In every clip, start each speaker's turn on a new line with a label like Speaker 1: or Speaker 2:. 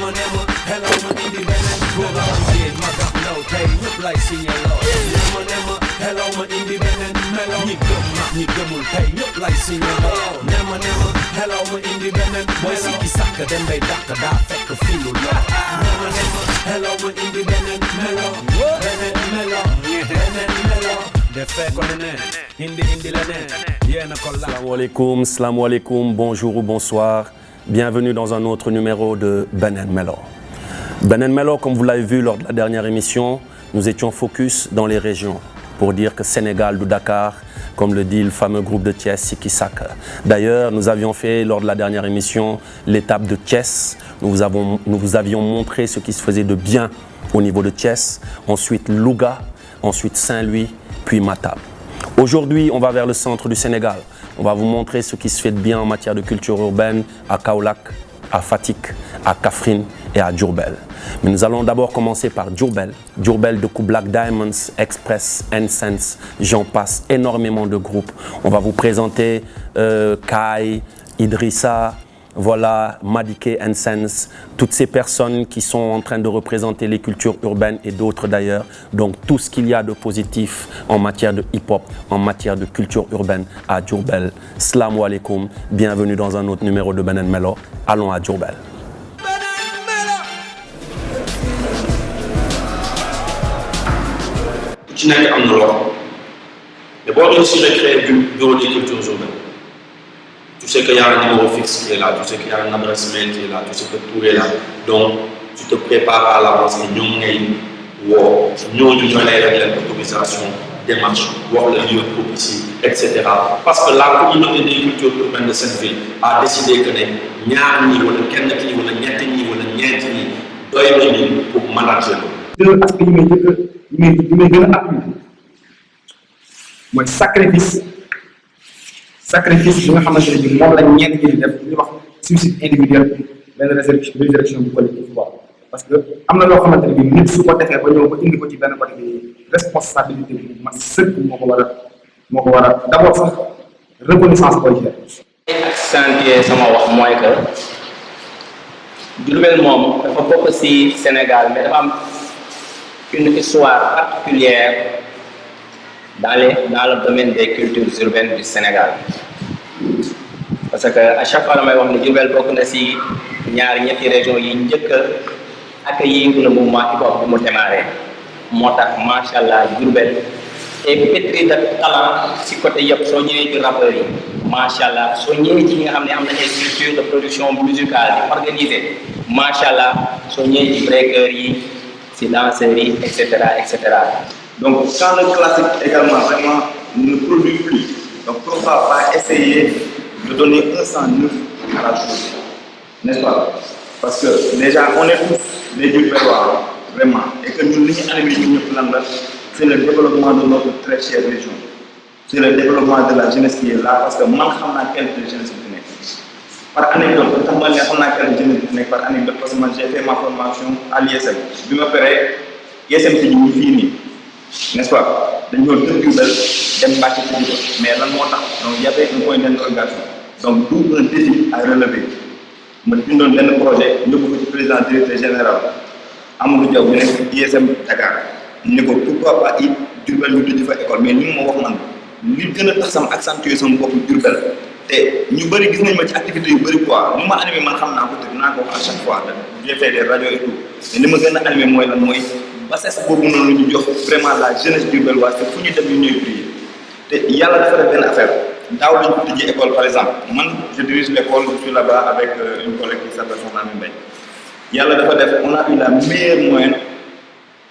Speaker 1: hello ma independent góor a jigéen mag ak ndaw tey ñëpp lay signaloo hello ma independent melo ñi gëm mag ñi gëmul tey ñëpp lay signaloo hello ma independent mooy sikki sàkk dem bay dàkk daa fekk filu loo hello ma independent melo
Speaker 2: Salam alaikum, bonjour ou bonsoir. Bienvenue dans un autre numéro de Ben & Melo. Ben & Melo, comme vous l'avez vu lors de la dernière émission, nous étions focus dans les régions pour dire que Sénégal du Dakar, comme le dit le fameux groupe de Thiès, Sikki Sàkk. D'ailleurs, nous avions fait lors de la dernière émission l'étape de Thiès. Nous vous avions montré ce qui se faisait de bien au niveau de Thiès, ensuite Louga, ensuite Saint-Louis, puis Matam. Aujourd'hui, on va vers le centre du Sénégal. On va vous montrer ce qui se fait de bien en matière de culture urbaine à Kaolack, à Fatick, à Kaffrine et à Diourbel. Mais nous allons d'abord commencer par Diourbel. Diourbel de Black Diamonds, Express, N-Sense, j'en passe, énormément de groupes. On va vous présenter Kai, Idrissa, voilà, Madiké, N-Sense, toutes ces personnes qui sont en train de représenter les cultures urbaines et d'autres d'ailleurs. Donc tout ce qu'il y a de positif en matière de hip-hop, en matière de culture urbaine à Diourbel. Salam alaikum, bienvenue dans un autre numéro de Ben & Melo. Allons à Diourbel.
Speaker 3: ci nekk am na loo mais boo réussir à créer bureau des cultures urbaines, tu sais qu'il y a un numéro fixe qui est là, tu sais qu'il y a une adresse mail qui est là, tu sais que tout est là. Donc tu te prépares à l'avance et ñoom ngay woo ñooñu ñoo lay régler autorisation, démarche, wax le lieu propice, etc. Parce que la communauté des cultures urbaines de cette ville a décidé que ne ñaar ñi wala kenn kii wala ñett ñi wala ñeent ñi doy nañu pour manager.
Speaker 4: deux aspects yi may gën a appuyer mooy sacrifice bi nga xamante ne bii moom la ñenn ñi di def li ñuy wax suicide individuel benn résurrection bu collectif quoi parce que am na loo xamante ne bii nit su ko defee ba ñëw ba indi ko ci benn côté bi responsabilité bi ma sëkk moo ko war a d'abord sax reconnaissance koy jeex.
Speaker 5: accentuer sama wax mooy que Diourbel moom dafa bokk ci Sénégal mais dafa am une histoire particulière dans le domaine des cultures urbaines du Sénégal parce que à chaque fois damay wax ne Diourbel bokk na ci ñetti régions yi njëkk a accueillir le mouvement hip-hop bu mu démarré moo tax macha allah Diourbel est pétri de talent ci côté yëpp soo ñëwee ci rappeurs yi macha allah soo ñëwee ci ñi nga xam ne am na ay structure de production musicale di organisé macha allah soo ñëwee ci breakers yi ci danseurs yi et cetera.
Speaker 4: Donc quand le classique également vraiment ne produit plus, donc pourquoi pas essayer de donner un sens neuf à la chose, n'est-ce pas? Parce que déjà on est tous des Diourbellois vraiment et que ñun li ñu animé ñun ñëpp lan la c'est le développement de notre très chère région, c'est le développement de la jeunesse qui est là parce que man xam naa quelle jeunesse bi nekk par anecdote tax ma ne xam naa quelle jeunesse bi nekk par anecdote parce que man j'ai fait ma formation à l'ISM bi ma paree ISM ci ñu fii nii. N'est-ce pas dañu doon tëj Diourbel dem bàcc ci Diourbel mais lan moo tax donc y avait un point d'interrogation donc tout un défi à relever ma bindoon benn projet yóbbu ko ci président directeur général Amadou Diaw bi nekk ISM Dakar ni ko pourquoi pas it Diourbel ñu tëj fa école mais ni ma wax man li gën a tax sama accentuer sama bopp Diourbel te ñu bëri gis nañ ma ci activité yu bëri quoi li ma animé man xam naa ko te dinaa ko wax à chaque fois j'ai fait des radios et tout mais li ma gën a animé mooy lan mooy bassesse boobu noonu ñu jox vraiment la jeunesse diourbelloise te fu ñu dem ñu ñooy prier te yàlla dafa def benn affaire daaw lañ ko tijji école par exemple man je dirige l'école je suis là-bas avec une collègue qui s'appelle Soxna Ami Mbaye yàlla dafa def on a eu la meilleure moyenne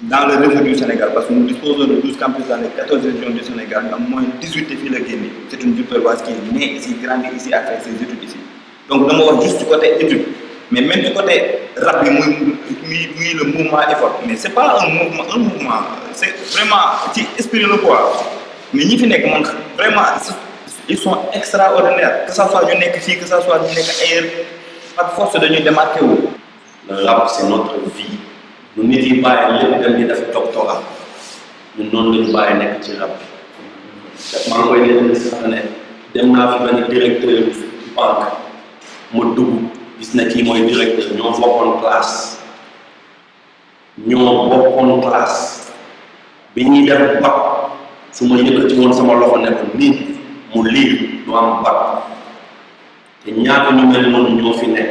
Speaker 4: dans le réseau du Sénégal parce que nous disposons de 12 campus dans les 14 régions du Sénégal ñu am moins 18 fii la génne c'est une diourbelloise qui est née ici grandi ici a fait ses études ici donc dama wax juste du côté étude mais même du côté rap bi muy le mouvement effort mais c'est pas un mouvement c'est vraiment ci esprit le quoi mais ñi fi nekk man vraiment ils sont extraordinaires que ça soit ñu nekk fii que ça soit ñu nekk ailleurs par force dañuy démarqué wu.
Speaker 3: Le rap c'est notre vie lu nit yi bàyyi lépp dem di def doctorat ñun noonu la ñu bàyyi nekk ci rap bi maa ngi koy leen sax ne dem naa fi benn directeur banque ma dugg gis na kii mooy directeur ñoo bokkoon classe bi ñuy def bac su ma yëkkati woon sama loxo ne ko nit mu lii du am bac te ñaata ñu mel noonu ñoo fi nekk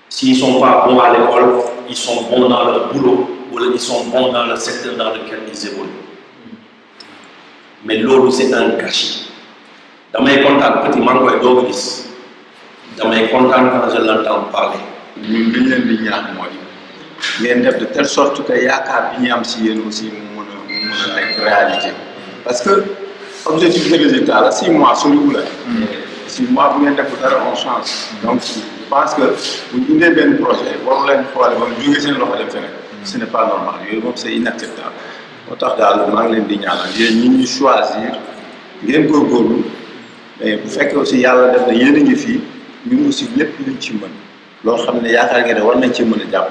Speaker 3: s'ils sont pas bons à l'école ils sont bons dans leur boulot wala ils sont bons dans le secteur dans lequel ils évoluent mais loolu c'est un gâchis damay kontaan petit maa ngi koy doog a gis damay kontaan quand je l'entends parler.
Speaker 4: ñun li ñu leen di ñaax mooy ngeen def de telle sorte que yaakaar bi ñu am si yéen aussi mu mën a nekk réalité parce que objectif de résultat la 6 mois soriwul la. 6 mois bu ngeen def dara on change. donc je pense que bu ñu indee benn projet waru leen xoole ba mu jógee seen loxo dem feneen. ce n'est pas normal yooyu moom c'est inacceptable moo tax daal maa ngi leen di ñaanal yéen ñi ñuy choisir ngeen góorgóorlu mais bu fekkee aussi yàlla def na yéen a ngi fii ñun aussi lépp luñ ci mën loo xam ne yaakaar ngeen ne war nañ ci mën a jàpp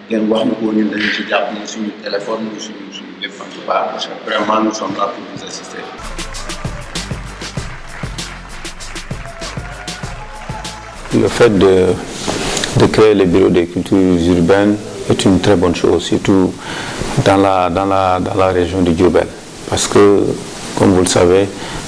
Speaker 4: ngeen wax na ko ñun dañu ci jàpp ñu suñu téléphone ñu suñu lépp en tout cas parce que vraiment nous sommes là pour vous assister.
Speaker 6: Le fait de créer les bureaux des cultures urbaines est une très bonne chose, surtout dans la région de Diourbel. Parce que, comme vous le savez,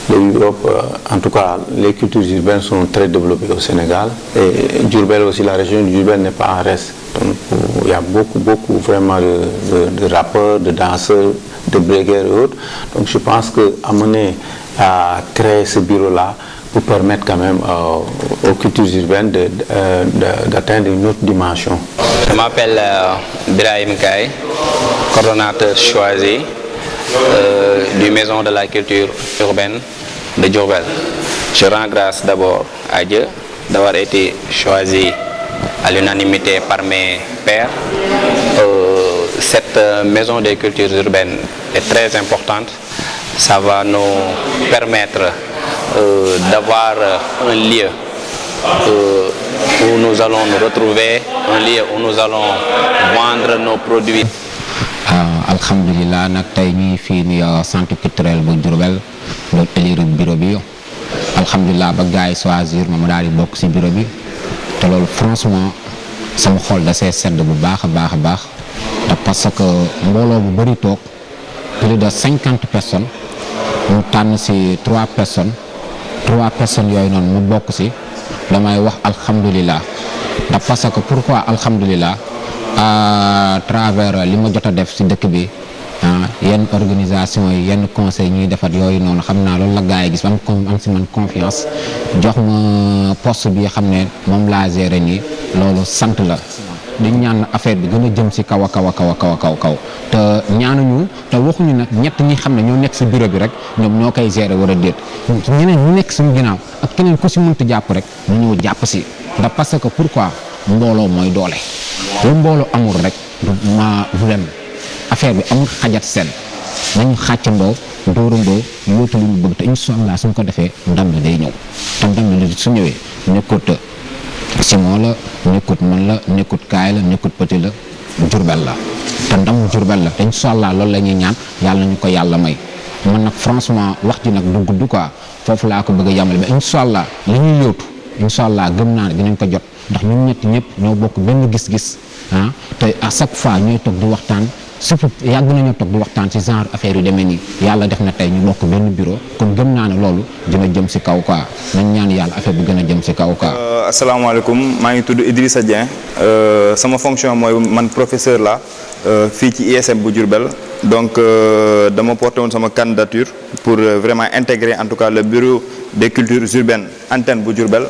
Speaker 6: l'Europe, en tout cas, les cultures urbaines sont très développées au Sénégal. Et Diourbel aussi, la région de Diourbel n'est pas en reste. Donc, il y a beaucoup vraiment de rappeurs, de danseurs, de breakers et autres. Donc, je pense qu'amener à créer ce bureau-là pour permettre quand même aux cultures urbaines d'atteindre une autre dimension.
Speaker 5: Je m'appelle Birahim Kaye, coordonnateur choisi du Maison de la Culture Urbaine de Diourbel. Je rends grâce d'abord à Dieu d'avoir été choisi à l'unanimité par mes pairs. Cette Maison des Cultures Urbaines est très importante. Ça va nous permettre d'avoir un lieu où nous allons nous retrouver, un lieu où nous allons vendre nos produits.
Speaker 7: Alhamdulillah nag tey ñuy fii ni centre culturel bu Diourbel doon élire bureau bi alhamdulillah ba gars yi choisir ma daal di bokk ci bureau bi te loolu franchement sama xol da see sedd bu baax a baax te parce que mbooloo bu bëri toog plus de 50 personnes ñu tànn ci 3 personnes yooyu noonu mu bokk ci damay wax alhamdulillah da parce que pourquoi alhamdulillah à travers li ma jot a def ci dëkk bi yenn organisation yi yenn conseil ñuy defat yooyu noonu xam naa loolu la gars yi gis am ci man confiance jox ma poste bi xam ne moom laa gérer nii loolu sant la di ñaan affaire bi gën a jëm ci kaw te ñaanuñu te waxuñu nag ñett ñi xam ne ñoo nekk ci bureau bi rek ñoom ñoo koy gérer war a déet ñeneen ñu nekk suñu ginnaaw ak keneen ku ci mënta jàpp rek ñu ñëw jàpp ci ndax parce que pourquoi mbooloo mooy doole lu mbooloo amul rek du dem affaire bi amul xajat seen nañu xàccandoo dóorandoo yootu lu ñu bëgg te incha allah suñ ko defee ndam li day ñëw te ndam li su ñëwee nekkut Simon la nekkut man la nekkut Kaay la nekkut Petit la Diourbel la te ndam Diourbel la te incha allah loolu la ñuy ñaan yàlla nañu ko yàlla may man nag franchement wax ji nag du gudd quoi foofu laa ko bëgg a yàmale ba incha allah li ñuy yóotu incha allah gëm naa ne dinañ ko jot ndax ñun ñett ñëpp ñoo bokk benn gis-gis te à chaque fois ñooy toog di waxtaan surtout yàgg nañoo toog di waxtaan ci genre affaire yu demee nii yàlla def na tey ñu bokk benn bureau kon gëm naa ne loolu dina jëm ci kaw quoi nañ ñaan yàlla affaire bi gën a jëm ci kaw quoi.
Speaker 8: asalaamaaleykum maa ngi tudd Idrissa Dieng sama fonction mooy man professeur la fii ci ISM bu Diourbel donc dama porté woon sama candidature pour vraiment intégrer en tout cas le bureau des cultures urbaines antenne bu Diourbel.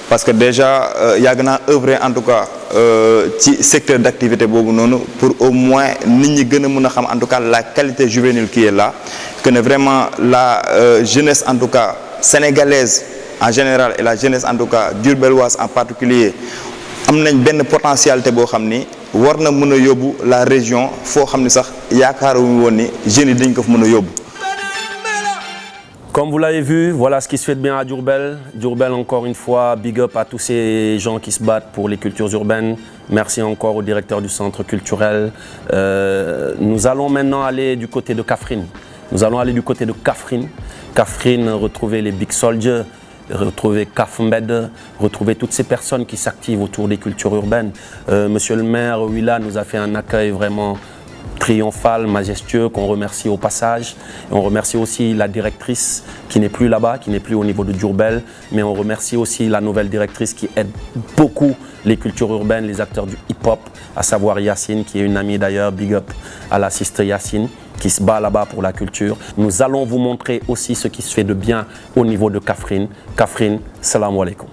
Speaker 8: Parce que déjà yàgg naa œuvrer en tout cas ci secteur d'activité boobu noonu pour au moins nit ñi gën a mën a xam en tout cas la qualité juvénile qui est là que ne vraiment la jeunesse en tout cas sénégalaise en général et la jeunesse en tout cas diourbelloise en particulier am nañ benn potentialité boo xam ni war na mën a yóbbu la région foo xam ni sax yaakaaruñu woon ni jeunes yi dañ ko fa mën a yóbbu.
Speaker 2: Comme vous l'avez vu, voilà ce qui se fait de bien à Diourbel. Diourbel, encore une fois, big up à tous ces gens qui se battent pour les cultures urbaines. Merci encore au directeur du centre culturel. Nous allons maintenant aller du côté de Kaffrine. Kaffrine, retrouver les Big Soldiers retrouver Kaf Mbed, retrouver toutes ces personnes qui s'activent autour des cultures urbaines. Monsieur le maire Willa nous a fait un accueil vraiment triomphal, majestueux, qu'on remercie au passage. Et on remercie aussi la directrice qui n'est plus là-bas, qui n'est plus au niveau de Diourbel, mais on remercie aussi la nouvelle directrice qui aide beaucoup les cultures urbaines, les acteurs du hip-hop, à savoir Yacine, qui est une amie d'ailleurs, big up à la sister Yacine, qui se bat là-bas pour la culture. Nous allons vous montrer aussi ce qui se fait de bien au niveau de Kaffrine. Kaffrine, salam alaikum.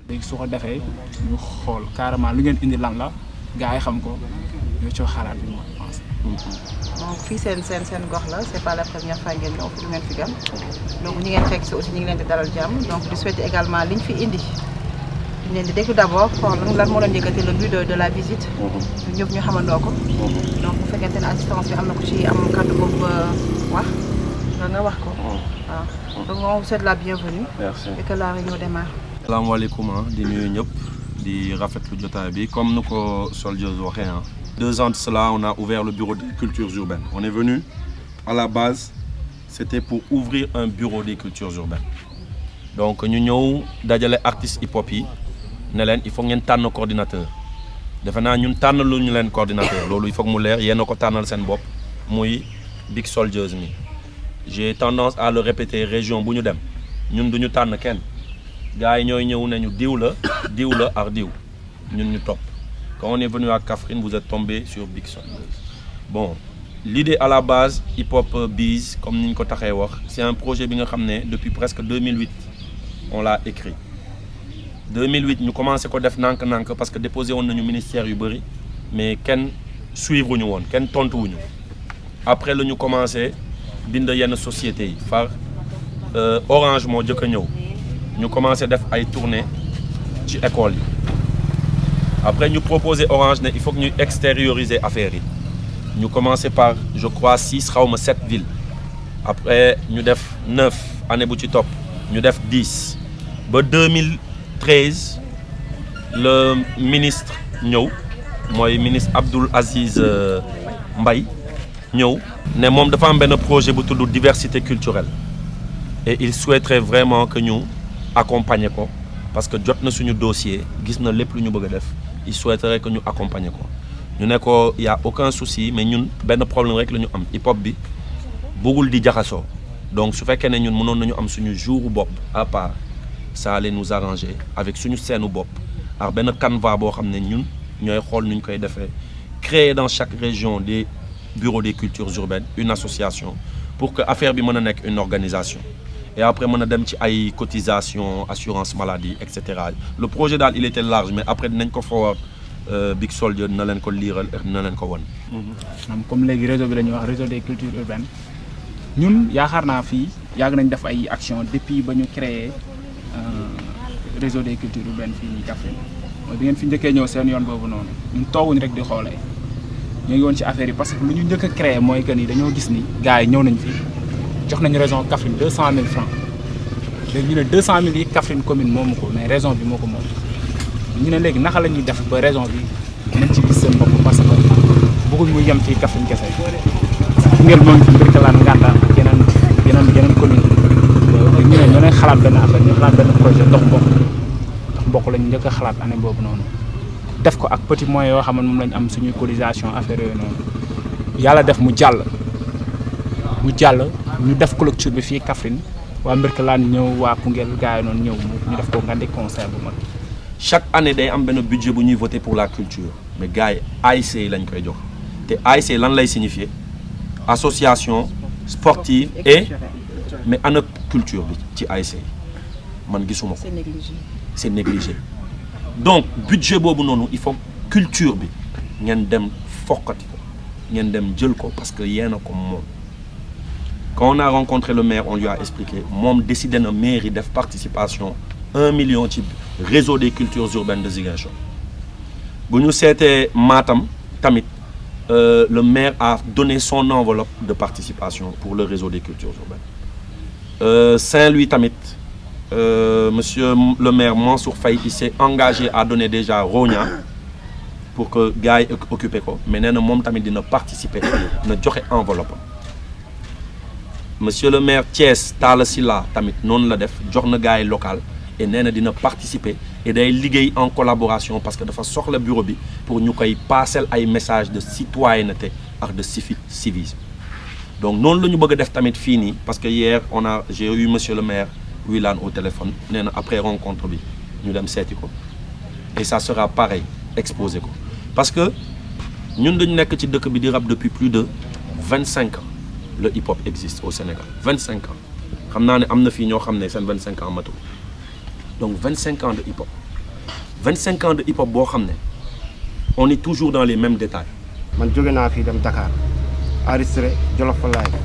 Speaker 9: léegi su ko defee ñu xool carrément lu ngeen indi lan la gars yi xam ko ñoo ci xalaat bi ma pense.
Speaker 10: donc fii seen gox la c'est pas la première fois ngeen ñëw fi du ngeen fi gan donc ñi ngeen fekk si aussi ñu ngi leen di dalal jàmm donc di souhaiter également liñ fi indi ñu leen di déglu d'abord xool lan moo leen yëkkati le but de la visite. ñun ñëpp ñu xamandoo ko. donc bu fekkente ne assistance bi am na ko ci am kàddu boobu wax nga wax ko. waaw donc on vous souhaite la bienvenue.
Speaker 11: Merci.
Speaker 10: Et que la réunion démarre.
Speaker 11: salaamaaleykum di nuyu ñëpp di rafetlu jotaay bi comme nous ko Soldiers waxee 2 ans de cela on a ouvert le bureau des cultures urbaines. On est venu à la base c'était pour ouvrir un bureau des cultures urbaines donc ñu ñëw dajale artistes hip-hop yi ne leen il faut ngeen tànn coordinateur defe naa ñun tànn lu ñu leen coordinateur loolu il faut que mu leer yéen a ko tànnal seen bopp muy Big Soldiers mi j'ai tendance à le répéter région bu ñu dem ñun duñu tànn kenn gars yi ñooy ñëw nañu diw la ak diw ñun ñu topp. Quand on est venu à Kaffrine vous êtes tombé sur Big Soldiers. Bon l'idée à la base hip hop biz comme ni ñu ko taxee wax c'est un projet bi nga xam ne depuis presque 2008 on l'a écrit 2008 ñu commencé ko def nànk-nànk parce que déposé woon nañu ministère yu bëri mais kenn suivre ñu woon kenn tontu wuñu après la ñu commencé bind yenn sociétés yi far Orange moo jëkk a ñëw ñu commencé def ay tournées ci école yi après ñu proposé Orange ne il faut que ñu extérioriser affaire yi ñu commencé par je crois 6 xawma 7 villes après ñu def 9 année bu ci topp ñu def 10 ba 2013 le ministre ñëw mooy ministre Abdoul Aziz Mbaye ñëw ne moom dafa am benn projet bu tudd diversité culturelle et il souhaiterait vraiment que ñu accompagner ko parce que jot na suñu dossier gis na lépp lu ñu bëgg a def il souhaiterait que ñu accompagner ko ñu ne ko y a aucun souci mais ñun benn problème rek la ñu am hip hop bi bëggul di jaxasoo donc su fekkee ne ñun mënoon nañu am suñu jouru bopp à part ça allait nous arranger avec suñu seenu bopp ak benn canevas boo xam ne ñun ñooy xool nu ñu koy defee créer dans chaque région des bureaux des cultures urbaines une association pour que affaire bi mën a nekk une organisation et après mën a dem ci ay cotisation assurance maladie et cetera le projet daal il était large mais après dinañ ko forward Big Soldier na leen ko liiral na leen ko won
Speaker 9: comme léegi réseau bi la ñuy wax réseau des cultures urbaines ñun yaakaar naa fii yàgg nañ def ay action depuis ba ñu créé réseau des cultures urbaines fii nii Kaffrine mooy bi ngeen fi njëkkee ñëw seen yoon boobu noonu ñun tooguñ rek di xoolee ñoo ngi woon ci affaire yi parce que lu ñu njëkk a créé mooy que ni dañoo gis ni gars yi ñëw nañ fi jox nañu région Kaffrine 200 000 francs léegi ñu ne 200 000 yi Kaffrine commune moomu ko mais région bi moo ko moom ñu ne léegi naka la ñuy def ba région bi nañ ci gis seen bopp parce que bëgguñ muy yem fii Kaffrine kese ngeen moo ngi fi Birkelane Nganda ak yeneen commune léegi ñu ne ñoo leen xalaat benn affaire ñu xalaat benn projet dox mbokk lañu njëkk a xalaat année boobu noonu def ko ak petit moyen yoo xam ne moom lañ am suñuy cotisation affaire yooyu noonu yàlla def mu jàll ñu def clôture bi fii Kaffrine waa Birkelane ñëw waa Koungheul gars yi noonu ñëw ñu def ko nga di concert bu mag.
Speaker 11: chaque année day am benn budget bu ñuy voter pour la culture mais gars yi ASC lañ koy jox te ASC lan lay signifier association sportive et mais ana culture bi ci ASC man gisuma ko. c'est négligé donc budget boobu noonu il faut culture bi ngeen dem fokkati ko ngeen dem jël ko parce que yéen a ko moom. Quand on a rencontré le maire on lui a expliqué moom décidé na mairie def participation 1 million ci réseau des cultures urbaines de Ziguinchor bu ñu seetee Matam tamit le maire a donné son enveloppe de participation pour le réseau des cultures urbaines Saint-Louis tamit monsieur le maire Mansour Faye il s'est engagé à donner déjà Rogna pour que gars yi occupé ko mais nee na moom tamit dina participer na joxe enveloppe monsieur le maire Thiès Talla Sylla tamit noonu la def jox na gars yi local et nee na dina participer et day liggéey en collaboration parce que dafa soxla bureau bi pour ñu koy passer ay message de citoyenneté ak de civisme donc noonu la ñu bëgg a def tamit fii nii parce que hier j'ai eu monsieur le maire Wilane au téléphone nee na après rencontre bi ñu dem seeti ko et ça sera pareil exposé ko parce que ñun dañu nekk ci dëkk bi di rap depuis plus de 25 ans le hip hop existe au Sénégal 25 ans xam naa ne am na fii ñoo xam ne seen 25 ans matul donc 25 ans de hip hop 25 ans de hip hop boo xam ne on est toujours dans les mêmes détails.
Speaker 12: man jóge naa fii dem Dakar enregistré Jolof Live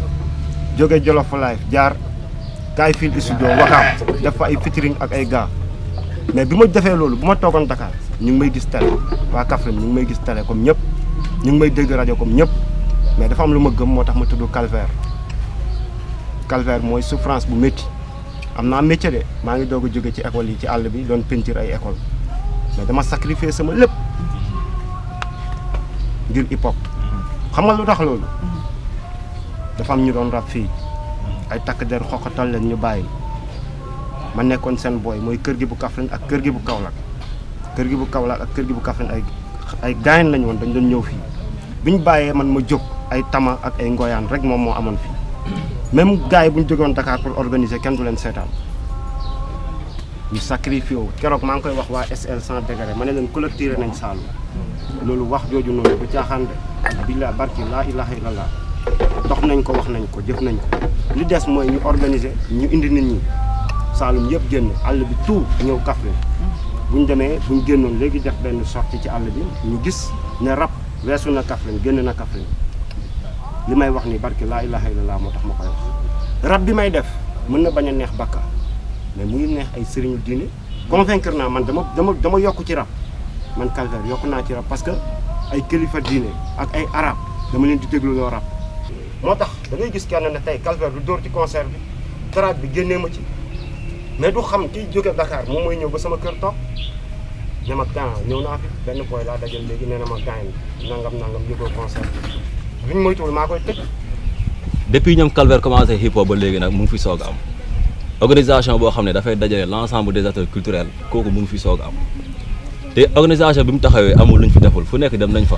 Speaker 12: jóge Jolof Live jaar kaay fil studio Wakaam def fa ay featuring ak ay gars mais bi ma defee loolu bu ma toogoon Dakar ñu ngi may gis télé waa Kaffrine ñu ngi may gis télé comme ñëpp ñu ngi may dégg rajo comme ñëpp mais dafa am lu ma gëm moo tax ma tudd calvaire calvaire mooy souffrance bu métti am naa métier de maa ngi doog a jóge ci école yi ci àll bi doon peinture ay école mais dama sacrifier sama lépp ngir hip hop xam nga lu tax loolu dafa am ñu doon rap fii ay takk der xoxatal leen ñu bàyyi ma nekkoon seen booy mooy kër gi bu Kaffrine ak kër gi bu Kaolack kër gi bu Kaolack ak kër gi bu Kaffrine ay gaañ lañu woon dañ doon ñëw fii bi ñu bàyyee man ma jóg ay tama ak ay ngoyaan rek moom moo amoon fii même gars yi bu ñu jógoon Dakar pour organiser kenn du leen seetaan ñu sacrifié wu keroog maa ngi koy wax waa SL 100 degré ma ne leen collecté nañ Saalum loolu wax jooju noonu bu caaxaan de bilaa barki laa ilaha illallah dox nañ ko wax nañ ko jëf nañ ko li des mooy ñu organiser ñu indi nit ñi Saalum yëpp génn àll bi tout ñëw Kaffrine bu ñu demee bu ñu génnoon léegi def benn sortie ci àll bi ñu gis ne rap weesu na Kaffrine génn na Kaffrine li may wax ni barki laa ilaha illallah moo tax ma koy wax rap bi may def mën na bañ a neex bakka mais muy neex ay sëriñu diine convaincre naa man dama yokk ci rap man calvaire yokk naa ci rap parce que ay kilifa diine ak ay arab dama leen di déglu loo rap moo tax da ngay gis kenn ne tey calvaire du dóor ci concert bi track bi génnee ma ci mais du xam kiy jóge Dakar moom mooy ñëw ba sama kër toog ne ma gan ñëw naa fi benn boy laa dajal léegi nee na ma gan nangam yëgoo concert bi ñu moytuwul maa koy tëj.
Speaker 13: depuis ñoom calvaire commencé hip hop ba léegi nag mu ngi fi soog a am organisation boo xam ne dafay dajale l'ensemble des acteurs culturels kooku mu ngi fi soog a am te organisation bi mu taxawee amul luñ fi deful fu nekk dem nañ fa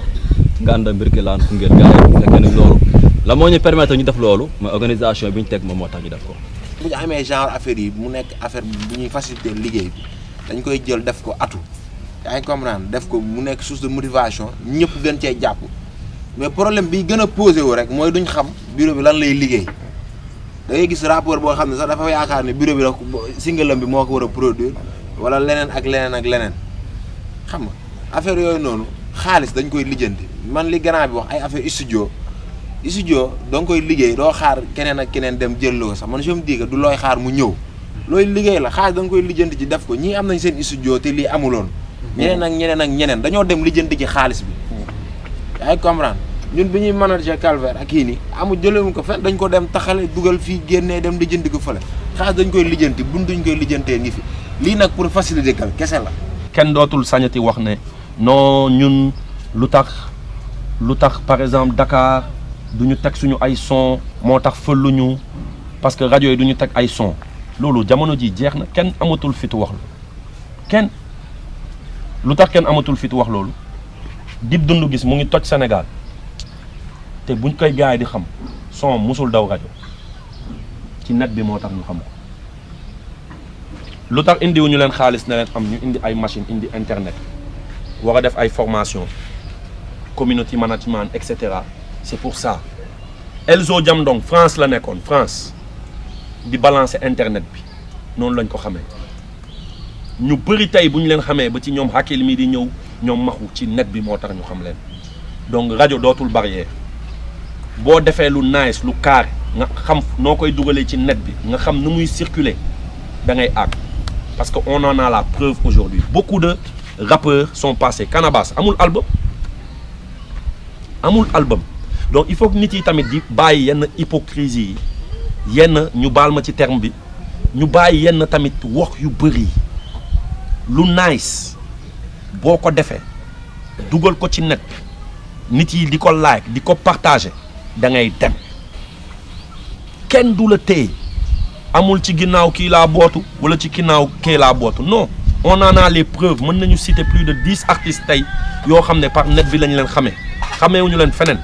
Speaker 13: Nganda Mbirkilaan Koungheul gars yi fekk nañ loolu la moo ñu permettre ñu def loolu mooy organisation bi ñu teg moom moo tax ñu def ko.
Speaker 14: bu ñu amee genre affaire yi mu nekk affaire bu ñuy faciliter liggéey bi dañ koy jël def ko atu yaa ngi comprendre def ko mu nekk source de motivation ñëpp gën cee jàpp mais problème bi gën a posé wu rek mooy duñ xam bureau bi lan lay liggéey da ngay gis rapport boo xam ne sax dafa yaakaar ne bureau bi rek single bi moo ko war a produire wala leneen ak leneen xam nga affaire yooyu noonu xaalis dañ koy lijjanti man li grand bi wax ay affaire studio da nga koy liggéey doo xaar keneen ak keneen dem jël ko sax man je me dis que du looy xaar mu ñëw looy liggéey la xaalis da nga koy lijjanti ci def ko ñii am nañ seen studio te lii amuloon ñeneen ak ñeneen dañoo dem lijjanti ci xaalis bi yaa ngi comprendre ñun bi ñuy manager calvaire ak kii nii amul jëlewuñ ko fenn dañ ko dem taxale dugal fii génnee dem lijjanti ko fële xaalis dañ koy lijjanti buntuñ koy lijjantee ngi fi lii nag pour faciliter kal kese la.
Speaker 11: kenn dootul sañati wax ne non ñun lu tax par exemple Dakar du ñu teg suñu ay son moo tax fëlluñu parce que rajo yi du ñu teg ay son loolu jamono ji jeex na kenn amatul fitu wax kenn lu tax kenn amatul fitu wax loolu Dip Doundou Guiss mu ngi toj Sénégal te buñ koy gars yi di xam son musul daw rajo ci net bi moo tax ñu xam ko lu tax indiwuñu leen xaalis ne leen am ñu indi ay machine indi internet war a def ay formation community management et cetera c'est pour ça Elzo Jamdong France la nekkoon France di balancer internet bi noonu lañ ko xamee ñu bëri tey bu ñu leen xamee ba ci ñoom Hakim mi di ñëw ñoom maxu ci net bi moo tax ñu xam leen donc rajo dootul barrière boo defee lu nice lu carré nga xam noo koy dugalee ci net bi nga xam nu muy circuler da ngay àgg parce que on en a la preuve aujourd'hui beaucoup de rappeurs sont passés Canabasse amul album donc il faut que nit yi tamit di bàyyi yenn hypocrisie yi yenn ñu baal ma ci terme bi
Speaker 2: ñu bàyyi yenn tamit wax yu bëri lu nice boo ko defee dugal ko ci net nit yi di ko like di ko partager da ngay dem kenn du la téye amul ci ginnaaw kii laa bootu wala ci ginnaaw kii laa bootu non on en a les preuves mën nañu citer plus de 10 artistes tey yoo xam ne par net bi lañ leen xamee wuñu leen feneen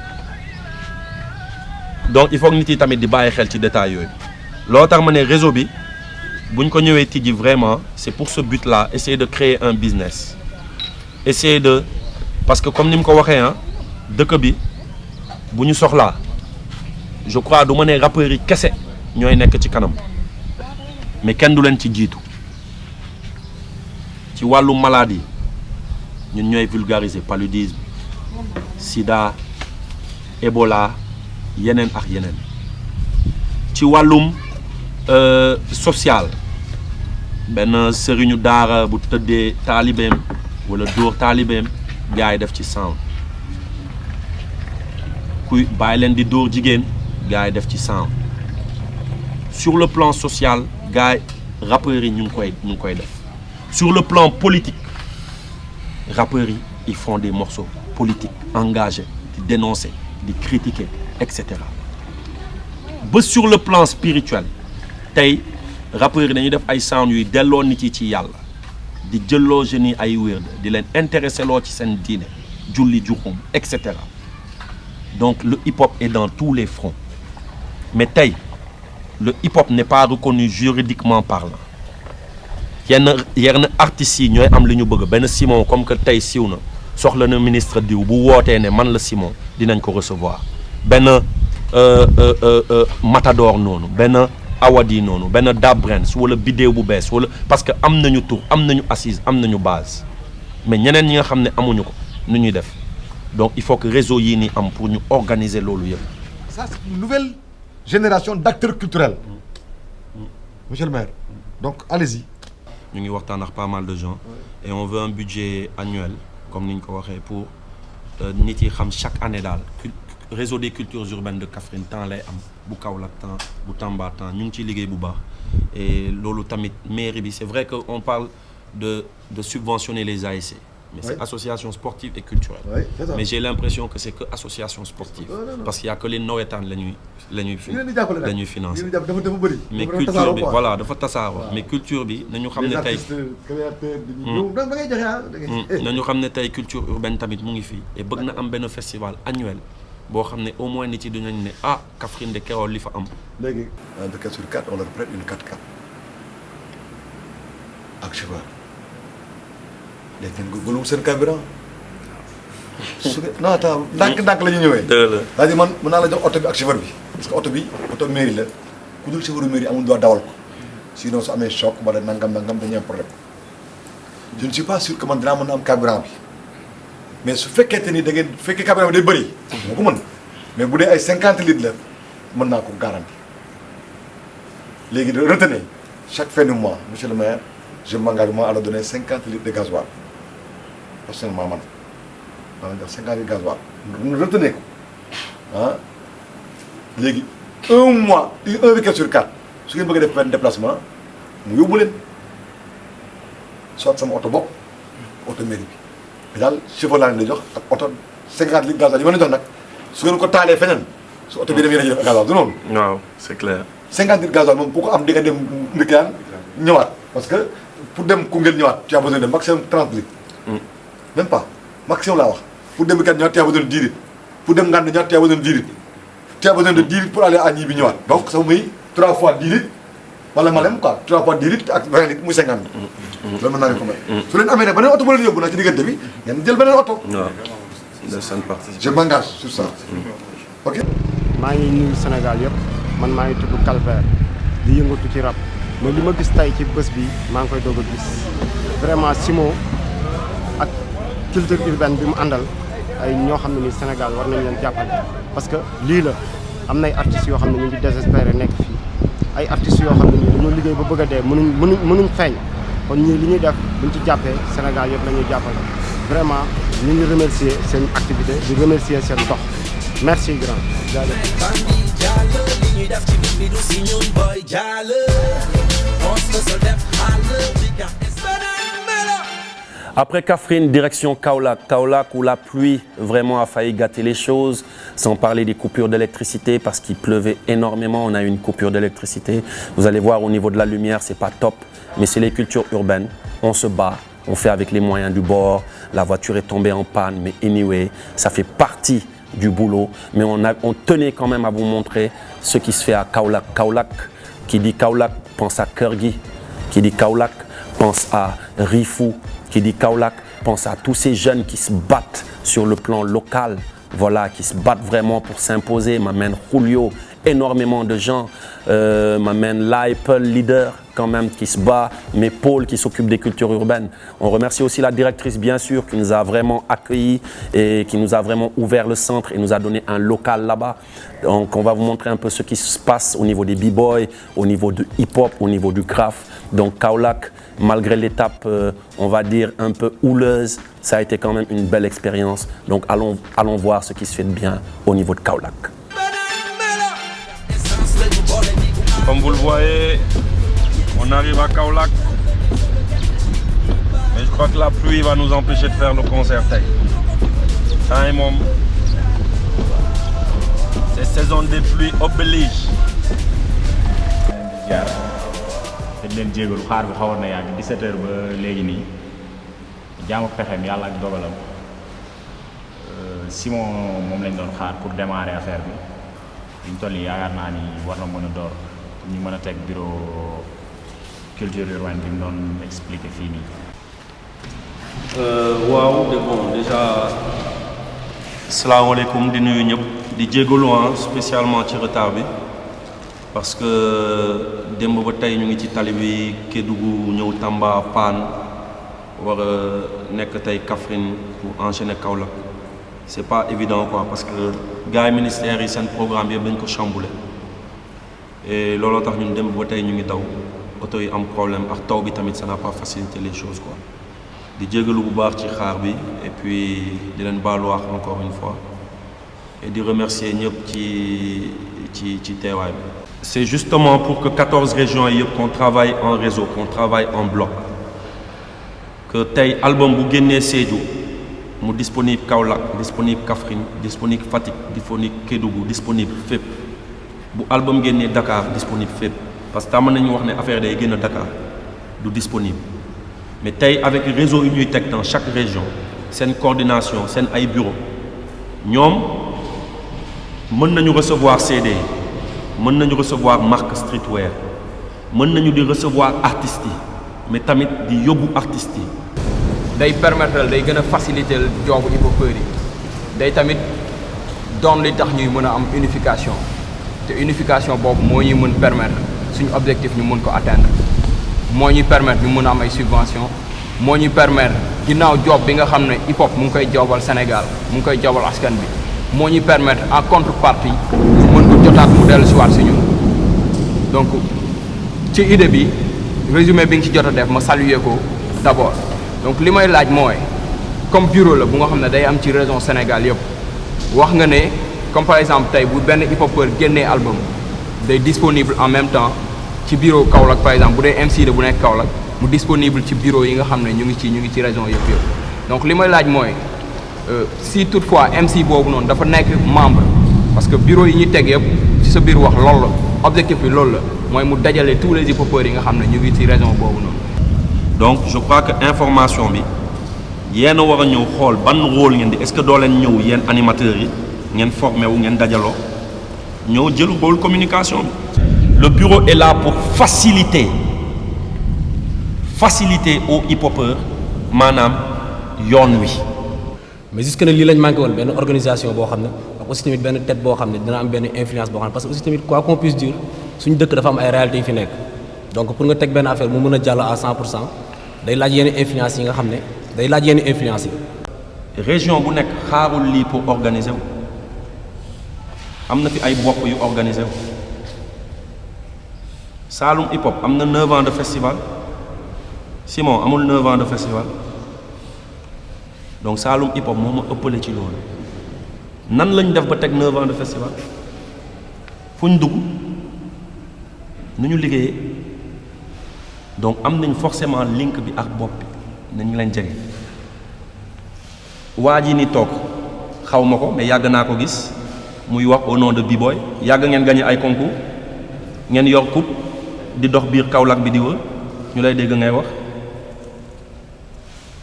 Speaker 2: donc il faut que nit yi tamit di bàyyi xel ci détails yooyu loo tax ma ne réseau bi buñ ko ñëwee tijji vraiment c'est pour ce but là essayer de créer un business essayer de parce que comme ni mu ko waxee ah dëkk bi bu ñu soxlaa je crois du ma ne rappeurs yi kese ñooy nekk ci kanam mais kenn du leen ci jiitu ci wàllu maladie ñun ñooy vulgariser paludisme sida Ebola yeneen ak yeneen ci wàllum social benn sëriñu daara bu tëddee taalibeem wala dóor taalibeem gars yi def ci sound kuy bàyyi leen di dóor jigéen gars yi def ci sound sur le plan social gars yi rappeurs yi ñu ngi koy def sur le plan politique rappeurs yi ils font des morceaux politiques engagés di dénoncer di critiquer etc. ba sur le plan spirituel tey rappeurs yi dañuy def ay sound yuy delloo nit yi ci yàlla di jëlloo jeunes yi ay wérd di leen intéressé loo ci seen diine julli juxum etc. donc le hip-hop est dans tous les fronts mais tey le hip-hop n'est pas reconnu juridiquement parlant yenn artistes yi ñooy am li ñu bëgg benn Simon comme que tey siiw na soxla na ministre diw bu wootee ne man la Simon dinañ ko recevoir benn Matador noonu benn Awadi noonu benn Dabrens wala Bidéo bu bees wala parce que am nañu tour am nañu assise am nañu base mais ñeneen ñi nga xam ne amuñu ko nu ñuy def donc il faut que réseau yii nii am pour ñu organiser loolu yëpp.
Speaker 15: Ça c'est une nouvelle génération d'acteurs culturels. Monsieur le maire donc allez-y.
Speaker 2: ñu ngi waxtaan ak pas mal de gens et on veut un budget annuel comme ni ñu ko waxee pour nit yi xam chaque année daal réseau des cultures urbaines de Kaffrine temps lay am bu Kaolack temps bu Tamba temps ñu ngi ciy liggéey bu baax et loolu tamit mairie bi c'est vrai que on parle de subventionner les ASC mais c'est association sportive et culturelle mais j'ai l'impression que c'est que association sportive parce qu'il y a que les nawetaan la ñuy financer mais culture bi voilà dafa tasaaroo mais culture bi nañu xam ne tey nañu xam ne tey culture urbaine tamit mu ngi fii et bëgg na am benn festival annuel boo xam ne au moins nit yi dinañ ne ah Kaffrine de keroog li fa am
Speaker 15: léegi de 4 sur 4 on leur prête une 4x4 ak chauffeur léegi ngeen góorgóorlu seen carburant su dee non attends ndànk-ndànk la ñu ñëwee. c'est-à-dire man mën naa la jox oto bi ak chauffeur bi parce que oto bi oto mairie la ku dul chauffeur mairie amul droit dawal ko sinon su amee choc wala nangam dañuy am problème je ne suis pas sûr que man dinaa mën a am carburant bi mais su fekkente ni da ngeen fekkee carburant bi day bëri. moo ko mën mais bu dee ay 50 litres la mën naa ko garanti léegi de retenez chaque fin du mois monsieur le maire je m'engage à leur donner 50 litres de gasoil personnellement man maa ngi jox 50 litres de gasoil retenez ko ah léegi un mois un week-end sur 4 su ngeen bëgg a def benn déplacement mu yóbbu leen soit sama oto bopp oto mairie bi mais daal chauffeur laa leen di jox ak oto 50 litres de gasoil yi ma leen jox nag su ngeen ko taalee feneen su oto bi dem yéen a jël gasoil du noonu.
Speaker 2: waaw c'est clair.
Speaker 15: 50 litres de gasoil moom bu ko am di nga dem Ndikane ñëwaat parce que pour dem Koungheul ñëwaat tu as besoin de maximum 30 litres. même pas maximum laa wax pour dem Ndikane ñëwaat tu as besoin de 10 litres pour dem Nganda ñëwaat tu as besoin de 10 litres tu as besoin de 10 litres pour aller à Nibi ñëwaat donc ça muy 3 fois 10 litres wala Malem quoi 3 fois 10 litres ak 20 litres muy 50 litres. loolu mën naa leen ko may. su leen amee nag beneen oto bu leen yóbbu nag ci diggante bi ngeen jël beneen oto.
Speaker 2: waaw de seen partie.
Speaker 15: je m'engage sur ça. ok.
Speaker 12: maa ngi nuyu Sénégal yëpp man maa ngi tudd Calvaire di yëngatu ci rap mais li ma gis tey ci bés bi maa ngi koy doog a gis vraiment Simon ak culture urbaine bi mu àndal ay ñoo xam ne ni Sénégal war nañ leen jàppale parce que lii la am nay artistes yoo xam ne ñu ngi désespéré nekk fii ay artistes yoo xam ne nii dañoo liggéey ba bëgg a dee mënuñ feeñ kon ñii li ñuy def buñ ci jàppee Sénégal yëpp la ñuy jàppale vraiment ñu ngi remercier seen activité di remercier seen dox merci grand jaajëf.
Speaker 2: Après Kaffrine, direction Kaolack. Kaolack où la pluie vraiment a failli gâter les choses, sans parler des coupures d'électricité parce qu'il pleuvait énormément. On a eu une coupure d'électricité. Vous allez voir au niveau de la lumière, c'est pas top, mais c'est les cultures urbaines. On se bat, on fait avec les moyens du bord. La voiture est tombée en panne, mais anyway, ça fait partie du boulot. Mais on tenait quand même à vous montrer ce qui se fait à Kaolack. Kaolack, qui dit Kaolack, pense à Kurgi. Qui dit Kaolack, pense à Rifou. Qui dit Kaolack, pense à tous ces jeunes qui se battent sur le plan local, voilà, qui se battent vraiment pour s'imposer. M'amène Julio, énormément de gens, m'amène l'Apple Leader quand même qui se bat, mais Paul qui s'occupe des cultures urbaines. On remercie aussi la directrice bien sûr qui nous a vraiment accueillis et qui nous a vraiment ouvert le centre et nous a donné un local là-bas. Donc on va vous montrer un peu ce qui se passe au niveau des b-boys, au niveau du hip-hop, au niveau du craft. Donc Kaolack, malgré l'étape, on va dire un peu houleuse, ça a été quand même une belle expérience. Donc allons voir ce qui se fait de bien au niveau de Kaolack.
Speaker 11: Comme vous le voyez, on arrive à Kaolack. Mais je crois que la pluie va nous empêcher de faire le concert. C'est saison des pluies oblige.
Speaker 9: dañ leen jégalu xaar bi xawoon na yàgg 17h ba léegi nii jaam ak pexeem yàlla ak dogalam Simon moom lañ doon xaar pour démarrer affaire bi ñu toll nii yaakaar naa ni war na mën a door ñu mën a teg bureau culture urbaine bi mu doon expliqué fii nii.
Speaker 11: waaw de bon déjà salaamaaleykum di nuyu ñëpp di jégalu spécialement ci retard bi parce que démb ba tey ñu ngi ci tali bi Kédougou ñëw Tamba Pann war a nekk tey Kaffrine pour enchaîner Kaolack c'est pas évident quoi parce que gars yi ministères yi seen programme yëpp dañ ko chamboulé et looloo tax ñun démb ba tey ñu ngi daw oto yi am problème ak taw bi tamit ça n'a pas facilité les choses quoi di jégalu bu baax ci xaar bi et puis di leen baalu wax encore une fois et di remercier ñëpp ci teewaay bi. C'est justement pour que 14 régions qu'on travaille en réseau, qu'on travaille en bloc. Que tel album bu génnee Sédhiou mu disponible Kaolack, disponible Kaffrine, disponible Fatick, disponible Kédougou, disponible fépp. Bu album génnee Dakar disponible fépp. Parce que tàmm nañu wax ne affaire day génn Dakar du disponible. Mais tey avec réseau yu ñuy teg dans chaque région seen coordination seen ay bureau ñoom mën nañu recevoir CD yi. Mën nañu recevoir marque streetwear mën nañu di recevoir artistes yi mais tamit di yóbbu artistes yi.
Speaker 16: day permettre day gën a faciliter joobu hip-hopeurs yi day tamit doon li tax ñuy mën a am unification te unification boobu moo ñuy mën permettre suñu objectif ñu mën ko atteindre moo ñuy permettre ñu mën a am ay subventions moo ñuy permettre ginnaaw job bi nga xam ne hip-hop mu ngi koy joobal Sénégal mu ngi koy joobal askan bi moo ñuy permettre en contrepartie ñu mën ko jotaat mu dellu si waat si ñun donc ci idée bi résumé bi nga ci jot a def ma saluer ko d'abord donc li may laaj mooy comme bureau la bu nga xam ne day am ci région Sénégal yëpp wax nga ne comme par exemple tey bu benn hip-hopeur génnee album day disponible en même temps ci bureau Kaolack par exemple bu dee MC la bu nekk Kaolack mu disponible ci bureau yi nga xam ne ñu ngi ci région yëpp donc li may laaj mooy si toutefois MC boobu noonu dafa nekk membre parce que bureau yi ñuy teg yëpp ci sa biir wax loolu la objectif bi loolu la mooy mu dajale tous les hip-hopeurs yi nga xam ne ñu ngi ci région boobu noonu.
Speaker 11: Donc je crois que information bi yéen a war a ñëw xool ban rôle ngeen di est-ce que doo leen ñëw yéen animateurs yi ngeen formé wu ngeen dajaloo ñëw jël rôle communication bi. Le bureau est là pour faciliter aux hip-hopeurs maanaam yoon wi.
Speaker 17: mais jusque nag lii lañ manqué woon benn organisation boo xam ne ak aussi tamit benn tête boo xam ne dina am benn influence boo xam ne parce que aussi tamit quoi qu'on puisse dire suñu dëkk dafa am ay réalités yu fi nekk donc pour nga teg benn affaire mu mën a jàll à 100% day laaj yenn influence yi nga xam ne day laaj yenn influence yi.
Speaker 11: région bu nekk xaarul lii pour organiser wu am na fi ay bopp yu organiser wu Saloum hip hop am na 9 ans de festival Simon amul 9 ans de festival. Donc Saloum hip hop moo ma ëppale ci loolu nan lañ def ba teg 9 ans de festival fu ñu dugg nu ñu liggéeyee
Speaker 2: donc am nañ forcément link bi ak bopp bi nañ leen jege waa ji ni toog xaw ma ko mais yàgg naa ko gis muy wax au nom de B-Boy yàgg ngeen gagné ay concours ngeen yor coupe di dox biir Kaolack bi di wër ñu lay dégg ngay wax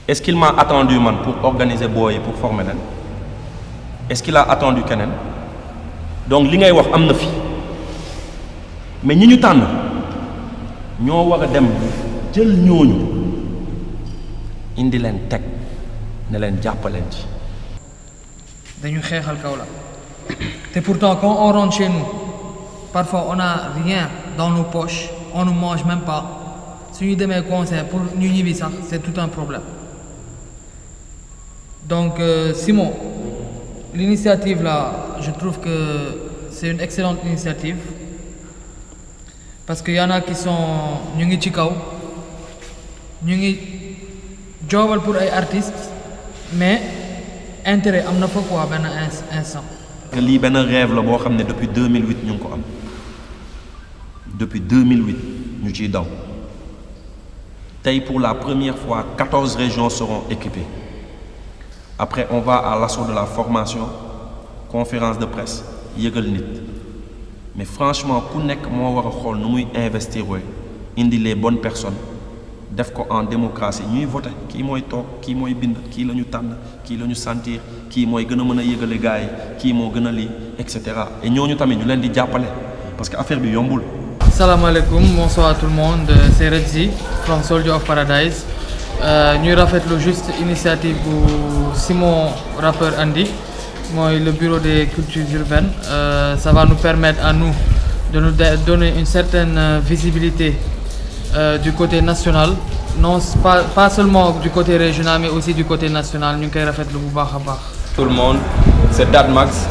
Speaker 2: est-ce qu'il m'a attendu man pour organiser booy pour former leen est-ce qu'il a attendu keneen donc li ngay wax am na fi mais ñi ñu tànn ñoo war a dem jël ñooñu indi leen teg ne leen jàppaleen ci.
Speaker 18: dañu xeexal Kaolack te pourtant quand on rentre chez nous parfois on n'a rien dans nos poches on ne mange même pas su ñu demee concert pour ñu ñibbi sax c'est tout un problème donc Simon l'initiative là je trouve que c'est une excellente initiative parce que y en a qui sont ñu ngi ci kaw ñu ngi joobal pour ay artistes mais intérêt am na fa quoi benn instant.
Speaker 2: lii benn rêve la boo xam ne depuis 2008 ñu ngi ko am depuis 2008 ñu ciy daw tey pour la première fois 14 régions seront équipées après on va à l'assaut de la formation conférence de presse yëgal nit mais franchement ku nekk moo war a xool nu muy investir wooy indi les bonnes personnes def ko en démocratie ñuy voter kii mooy toog kii mooy bind kii la ñu tànn kii la ñu sentir kii mooy gën a mën a yëgale gars yi kii moo gën a lii et cetera et ñooñu tamit ñu leen di jàppale parce que affaire bi yombul.
Speaker 18: Salam alaikum, bonsoir à tout le monde, c'est Redzi from Soldier of Paradise. Ñuy rafetlu juste initiative bu Simon rappeur Andy mooy le bureau des cultures urbaines. Ça va nous permettre à nous de nous donner une certaine visibilité du côté national, non pas seulement du côté régional mais aussi du côté national. Ñu ngi koy rafetlu bu baax a baax.
Speaker 16: Tout le monde, c'est Dadmax,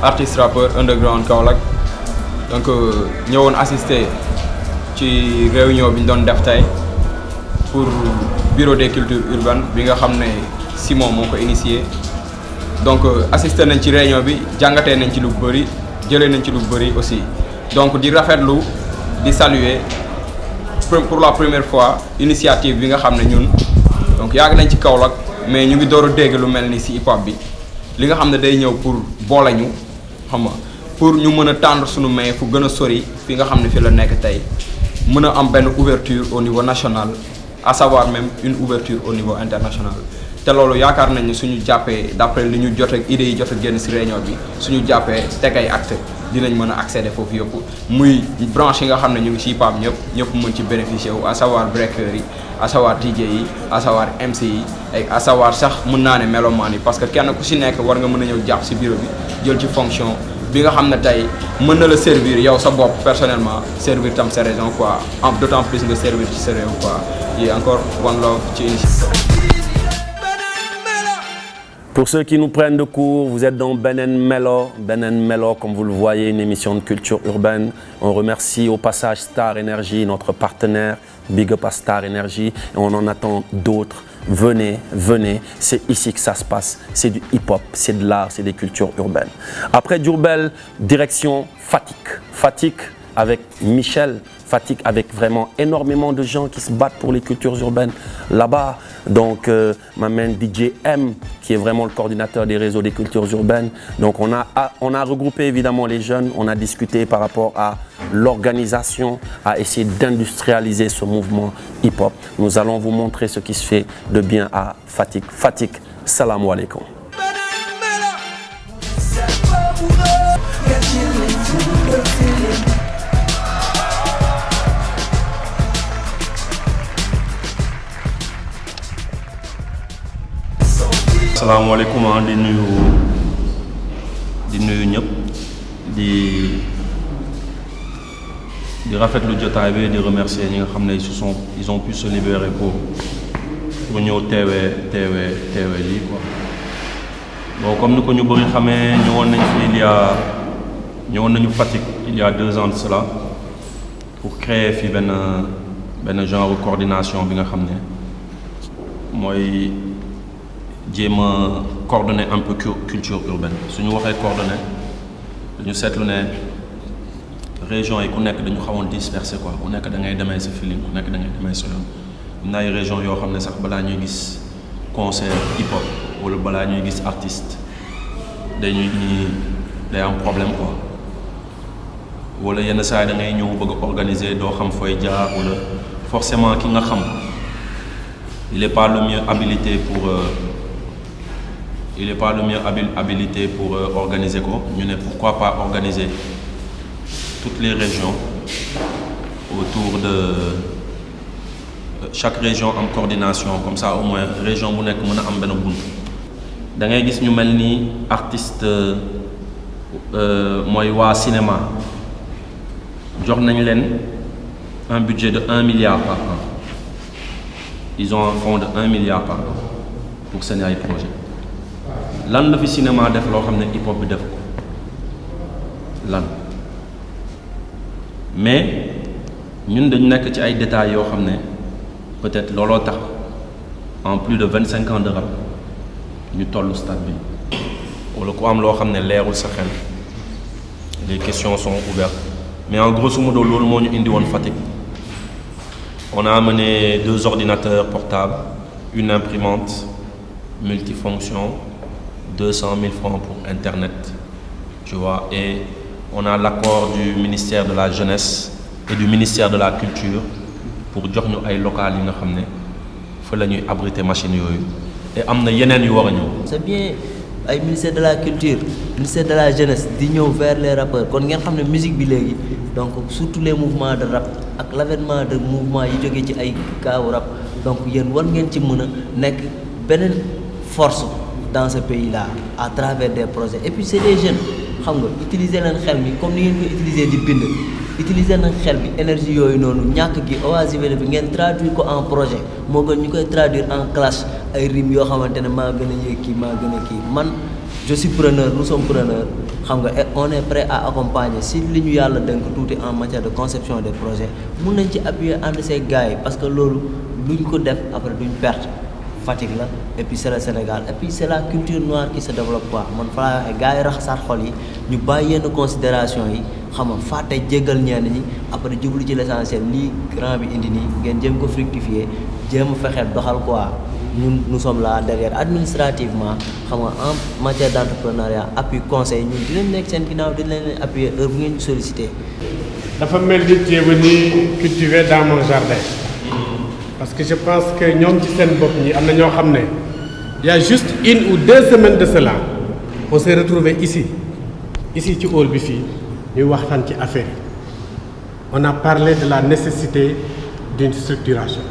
Speaker 16: artiste rappeur underground Kaolack. donc ñëwoon assister ci réunion bi ñu doon def tey pour bureau des cultures urbaines bi nga xam ne Simon moo ko initié donc assister nañ ci réunion bi jàngatee nañ ci lu bëri jëlee nañ ci lu bëri aussi donc di rafetlu di saluer pour la première fois initiative bi nga xam ne ñun donc yàgg nañ ci Kaolack mais ñu ngi door a dégg lu mel ni si hip hop bi li nga xam ne day ñëw pour boole ñu xam nga pour ñu mën a tendre suñu main fu gën a sori fi nga xam ne fi la nekk tey mën a am benn ouverture au niveau national à savoir même une ouverture au niveau international te loolu yaakaar nañ ne suñu jàppee d'après li ñu jot ak idées yi jot a génn ci réunion bi suñu jàppee teg ay acte dinañ mën a accéder foofu yëpp muy branche yi nga xam ne ñu ngi ci PAM ñëpp mën ci bénéficier wu à savoir breakers yi à savoir DJ yi à savoir MC yi et à savoir sax mën naa ne mélomane yi parce que kenn ku ci nekk war nga mën a ñëw jàpp ci bureau bi jël ci fonction bi nga xam ne tey mën na la servir yow sa bopp personnellement servir tam sa raison quoi d'autant plus nga servir ci sa réew quoi et encore one love ci initiative.
Speaker 2: Pour ceux qui nous prennent de court, vous êtes dans Benen Melo. Benen Melo, comme vous le voyez, une émission de culture urbaine. On remercie au passage Star Energy, notre partenaire. Big up à Star Energy. Et on en attend d'autres. Venez, venez. C'est ici que ça se passe. C'est du hip-hop, c'est de l'art, c'est des cultures urbaines. Après Diourbel, direction Fatick. Fatick avec Michel. Fatick avec vraiment énormément de gens qui se battent pour les cultures urbaines là-bas. Donc, m'amène DJ M, qui est vraiment le coordinateur des réseaux des cultures urbaines. Donc, on a regroupé évidemment les jeunes. On a discuté par rapport à l'organisation, à essayer d'industrialiser ce mouvement hip-hop. Nous allons vous montrer ce qui se fait de bien à Fatick. Fatick, salam alaikum. Asalaamaaleykum di nuyu ñëpp di rafetlu jotaay bi di remercier ñi nga xam ne ils ont pu se libérer pour ñëw teewee lii quoi. Bon comme ni ko ñu bëri xamee ñëwoon nañu Fatick il y a 2 ans de cela pour créer fi benn genre coordination bi nga xam ne mooy jéem a coordonner un peu culture urbaine su ñu waxee coordonner dañu seetlu ne
Speaker 11: région yi ku nekk dañu xawoon dispersé quoi ku nekk da ngay demee sa feeling ku nekk da ngay demee sa yoon am na ay région yoo xam ne sax balaa ñuy gis concert hip hop wala balaa ñuy gis artiste day am problème quoi wala yenn saa yi da ngay ñëw bëgg a organiser doo xam fooy jaar wala forcément ki nga xam il est pas le mieux habilité pour organiser ko ñu ne pourquoi pas organiser toutes les régions autour de chaque région en coordination comme ça au moins région bu nekk mën a am benn bunt da ngay gis ñu mel ni artiste mooy waa cinéma jox nañ leen un budget de 1 milliard par an ils ont un fonds de 1 milliard par an pour seen ay projet lan la fi cinéma def loo xam ne hip hop bi def ko lan mais ñun dañu nekk ci ay détails yoo xam ne peut-être looloo tax en plus de 25 ans de rap ñu tollu stade bi wala ku am loo xam ne leerul sa xel les questions sont ouvertes mais en grosso modo loolu moo ñu indi woon Fatick on a amené 2 ordinateurs portables une imprimante multifonction 200 000 francs pour internet tu vois et on a l'accord du ministère de la jeunesse et du ministère de la culture pour jox ñu ay locales yi nga xam ne fa la ñuy abriter machine yooyu et am na yeneen yu war a ñëw.
Speaker 19: c'est bien ay ministère de la culture ministère de la jeunesse di ñëw vers les rappeurs kon ngeen xam ne musique bi léegi donc surtout les mouvements de rap ak l'avènement de mouvement yi jógee ci ay kaawu rap donc yéen war ngeen ci mën a nekk beneen force dans ce pays là à travers des projets et puis c'est des jeunes xam nga utiliser leen xel mi comme ni ngeen ko utiliser di bind utiliser na xel bi énergie yooyu noonu ñàkk gi oisiveté bi ngeen traduire ko en projet moo gën ñu koy traduire en clash ay rimes yoo xamante ne maa gën a yéeg kii maa gën a kii man je suis preneur nous sommes preneurs xam nga et on est prêt à accompagner si li ñu yàlla dénk tuuti en matière de conception des projets mun nañ ci appuyer ànd see gars yi parce que loolu luñ ko def après duñ perte Fatick la et puis c'est le Sénégal et puis c'est la culture noire qui se développe quoi man fa laa waxee gars yi raxasaat xol yi ñu bàyyi yenn considération yi xam nga fàtte jéggal ñenn ñi après jublu ci l'essentiel lii grand bi indi nii ngeen jéem ko fructifier jéem a fexe doxal quoi ñun nous sommes là derrière administrativement xam nga en matière d'entrepreneuriat appui conseil ñun dinañ nekk seen ginnaaw dinañ leen appuyer heure bu ngeen ñu solliciter.
Speaker 20: dafa mel ni tu es venu cultiver dans mon jardin. Parce que je pense que ñoom ci seen bopp ñi am na ñoo xam ne il y a juste 1 ou 2 semaines de cela on s'est retrouvé ici ci hall bi fii ñuy waxtaan ci affaire yi on a parlé de la nécessité d'une structuration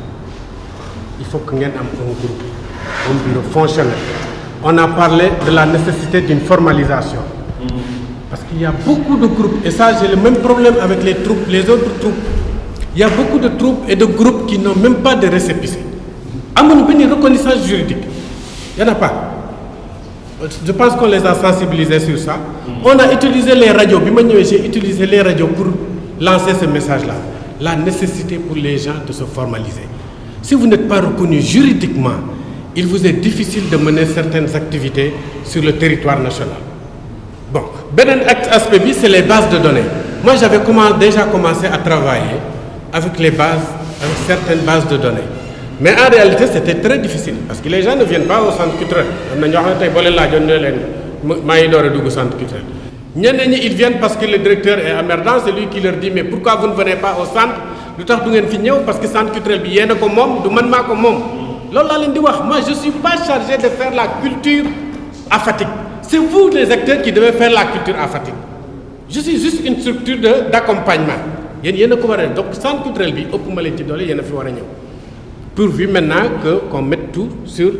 Speaker 20: il faut que ngeen am un groupe un bureau fonctionnel on a parlé de la nécessité d'une formalisation parce qu'il y a beaucoup de groupes et ça j'ai le même problème avec les autres troupes. Il y a beaucoup de troupes et de groupes qui n'ont même pas de récépissé. Amuñu benn reconnaissance juridique. Il n'y en a pas. Je pense qu'on les a sensibilisés sur ça. On a utilisé les radios. Bi ma ñëwee j'ai utilisé les radios pour lancer ce message-là. La nécessité pour les gens de se formaliser. Si vous n'êtes pas reconnu juridiquement, il vous est difficile de mener certaines activités sur le territoire national. Bon, beneen aspect bi c'est les bases de données. Moi j'avais déjà commencé à travailler avec les bases, avec certaines bases de données. Mais en réalité, c'était très difficile parce que les gens ne viennent pas au centre culturel. Ils viennent parce que le directeur est emmerdant, c'est lui qui leur dit mais pourquoi vous ne venez pas au centre? Parce que le centre culturel, moi je ne suis pas chargé de faire la culture à Fatick. C'est vous les acteurs qui devez faire la culture à Fatick. Je suis juste une structure d'accompagnement. yéen a ko war a donc centre culturel bi ëpp ma leen ci doole yéen a fi war a ñëw pourvu maintenant qu'on mette tout sur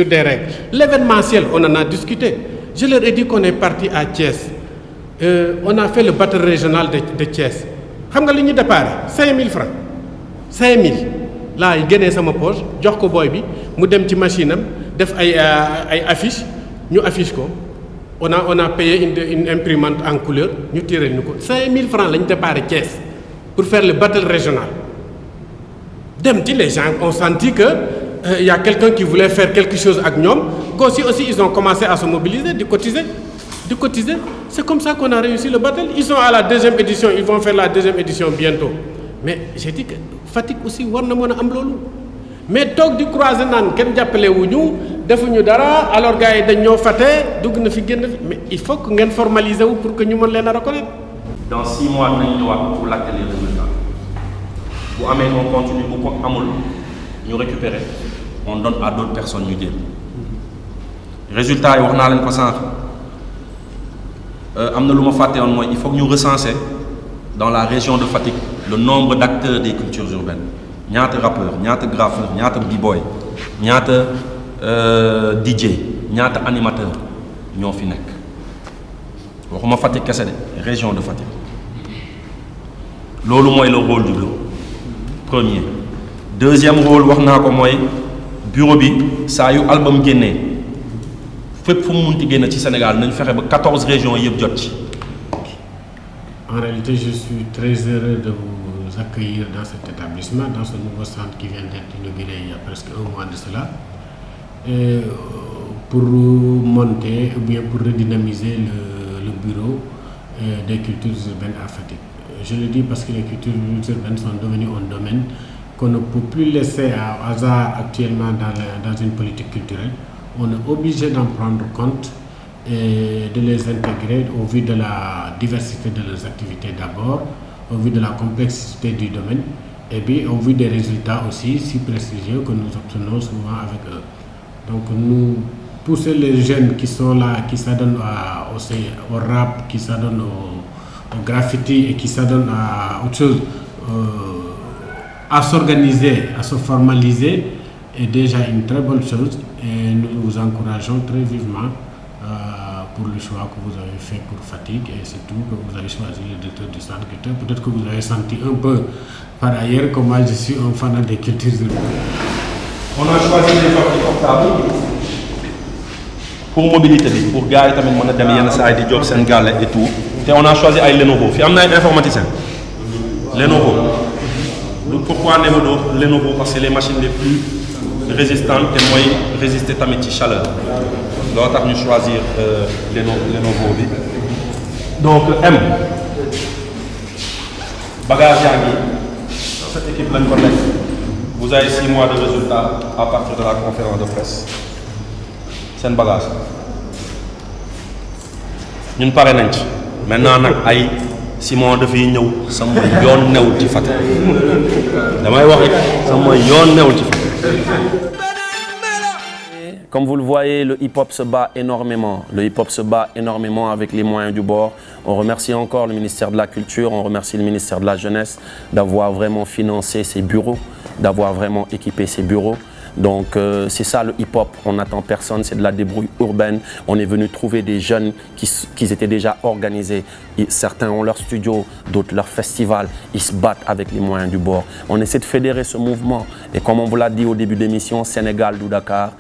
Speaker 20: des règles. L'événementiel on en a discuté je leur ai dit qu'on est parti à Thiès on a fait le battle régional de Thiès xam nga li ñu déparé 5000 francs 5000 laa génnee sama poche jox ko booy bi mu dem ci machine am def ay affiche ñu affiche ko on a payé une imprimante en couleur ñu tiré ñu ko 5000 francs la ñu déparé Thiès pour faire le battle régional. Les gens ont senti que y a quelqu'un qui voulait faire quelque chose avec nous. Aussi, ils ont commencé à se mobiliser, de cotiser. de cotiser. C'est comme ça qu'on a réussi le battle. Ils sont à la 2e édition, ils vont faire la 2e édition bientôt. Mais j'ai dit que Fatick aussi war na mën a am loolu. Mais toog di croiser naan kenn jàppale wuñu defuñu dara alors gars yi dañ ñoo fàtte dugg na fi génn fi mais il faut que ngeen formaliser wu pour que ñu mën leen a reconnaître.
Speaker 2: Dans 6 mois nañ ñëwaat pour l'acter les résultats bu amee on continue bu ko amul ñu récupérer on donne à d'autres personnes ñu jël résultats yi wax naa leen ko sànq am na lu ma fàtte woon mooy il faut que ñu recenser dans la région de Fatick le nombre d'acteurs des cultures urbaines ñaata rappeurs ñaata graffeurs ñaata b-boy ñaata DJ ñaata animateur ñoo fi nekk waxuma Fatick kese de région de Fatick loolu mooy le rôle du bureau premier. Deuxième rôle wax naa ko mooy bureau bi saa yu album génnee fépp fu mu munti génn ci Sénégal nañ fexe ba 14 régions yëpp jot ci.
Speaker 20: En réalité, je suis très heureux de vous accueillir dans cet établissement, dans ce nouveau centre qui vient d'être inauguré il y a presque 1 mois de cela, et pour monter ou bien pour redynamiser le bureau des cultures urbaines à Fatick. Je le dis parce que les cultures urbaines sont devenues un domaine qu'on ne peut plus laisser à hasard actuellement dans une politique culturelle. On est obligé d'en prendre compte et de les intégrer au vu de la diversité de leurs activités d'abord, au vu de la complexité du domaine et puis au vu des résultats aussi si prestigieux que nous obtenons souvent avec eux. Donc nous pousser les jeunes qui sont là, qui s'adonnent au rap, qui s'adonnent au graffiti et qui s'adonnent à autre chose, à s'organiser, à se formaliser est déjà une très bonne chose et nous vous encourageons très vivement pour le choix que vous avez fait pour Fatick et surtout que vous avez choisi le directeur du centre culturel. Peut-être que vous avez senti un peu par ailleurs que moi je suis un fan des cultures urbaines.
Speaker 2: On a choisi des offres portables pour mobilité bi pour gars yi tamit mën a dem yenn saa yi di job seen gàlle et tout te on a choisi ay Lenovo fi am na ay informaticiens Lenovo. Pourquoi Lenovo? Parce que c'est les machines les plus résistantes et mooy résister tamit ci chaleur loolu tax ñu choisir Lenovo bi. Donc M bagage yaa ngi cette équipe lañ ko nekk. Vous avez 6 mois de résultats à partir de la conférence de presse. C'est un bagage. Nous parlons nañ ci. Maintenant nag ay Simon dafay ñëw sama yoon newul ci Fatick. Damay wax rek sama yoon newul ci Fatick. Comme vous le voyez, le hip-hop se bat énormément. Le hip-hop se bat énormément avec les moyens du bord. On remercie encore le ministère de la Culture, on remercie le ministère de la Jeunesse d'avoir vraiment financé ces bureaux, d'avoir vraiment équipé ces bureaux. Donc c'est ça le hip-hop, on n'attend personne, c'est de la débrouille urbaine. On est venu trouver des jeunes qui étaient déjà organisés. Certains ont leur studio, d'autres leur festival. Ils se battent avec les moyens du bord. On essaie de fédérer ce mouvement. Et comme on vous l'a dit au début de l'émission, Sénégal ou Dakar,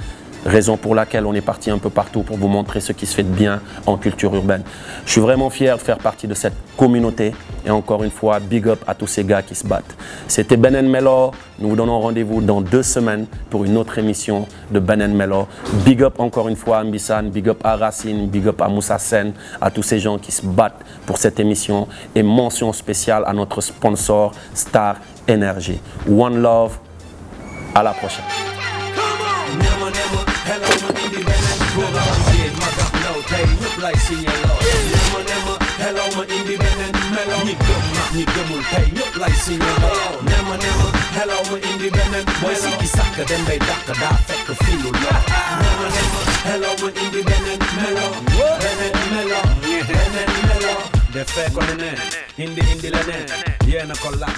Speaker 2: raison pour laquelle on est parti un peu partout pour vous montrer ce qui se fait de bien en culture urbaine. Je suis vraiment fier de faire partie de cette communauté et encore une fois, big up à tous ces gars qui se battent. C'était Ben & Melor, nous vous donnons rendez-vous dans 2 semaines pour une autre émission de Ben & Melor. Big up encore une fois à Mbissane, big up à Racine, big up à Moussa Sen, à tous ces gens qui se battent pour cette émission et mention spéciale à notre sponsor Star Energy. One love, à la prochaine.
Speaker 1: Hello, my independent program kid, mother no tay, look like senior law. Hello, my independent mellow. Nigga mul tay, look like senior law. Hello, my independent boy, siki saka, dem bay daka da fekk filu law. Hello, my independent mellow. Benen mellow. De fekk on the net, indi la net, yeah na ko la.